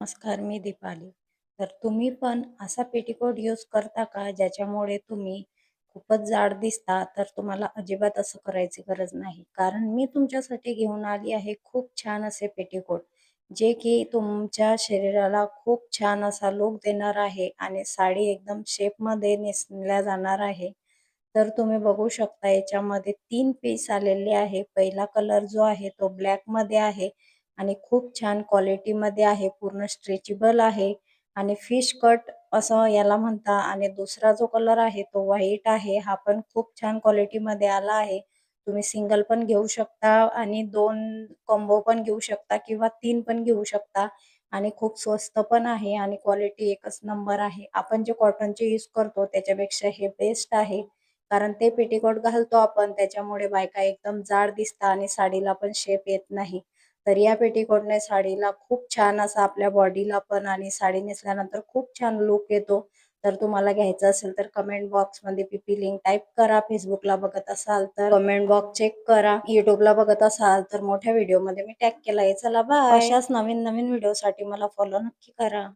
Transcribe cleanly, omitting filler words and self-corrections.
नमस्कार, मी दीपाली. तर तुम्ही पण असा पेटिकोट यूज करता का, ज्याच्यामुळे तुम्ही खूपच जाड दिसता? तर तुम्हाला अजिबात असं करायची गरज नाही. कारण मी तुमच्यासाठी घेऊन आली आहे खूप छान असे पेटिकोट, जे की तुमच्या शरीराला खूप छान असा लूक देणार आहे आणि साडी एकदम शेपमध्ये नेसल्या जाणार आहे. तर तुम्ही बघू शकता याच्यामध्ये 3 पीस आलेले आहे. पहिला कलर जो आहे तो ब्लॅकमध्ये आहे आणि खूप छान क्वालिटीमध्ये आहे. पूर्ण स्ट्रेचेबल आहे आणि फिश कट असं याला म्हणता आणि दुसरा जो कलर आहे तो व्हाईट आहे. हा पण खूप छान क्वालिटीमध्ये आला आहे. तुम्ही सिंगल पण घेऊ शकता आणि 2 कॉम्बो पण घेऊ शकता किंवा 3 पण घेऊ शकता आणि खूप स्वस्त पण आहे आणि क्वालिटी एकच नंबर आहे. आपण जे कॉटनचे यूज करतो त्याच्यापेक्षा हे बेस्ट आहे. कारण ते पेटिकोट घालतो आपण त्याच्यामुळे बायका एकदम जाड दिसतात आणि साडीला पण शेप येत नाही. तर या पेटिकोटने साडीला खूप छान असा आपल्या बॉडीला पण आणि साडी नेसल्यानंतर खूप छान लूक येतो. तर तुम्हाला घ्यायचं असेल तर कमेंट बॉक्समध्ये पीपी लिंक टाइप करा. Facebookला बघत असाल तर कमेंट बॉक्स चेक करा. YouTubeला बघत असाल तर मोठ्या व्हिडिओमध्ये मी टॅग केलाय. चला बाय. अशाच नवीन-नवीन व्हिडिओसाठी मला फॉलो नक्की करा.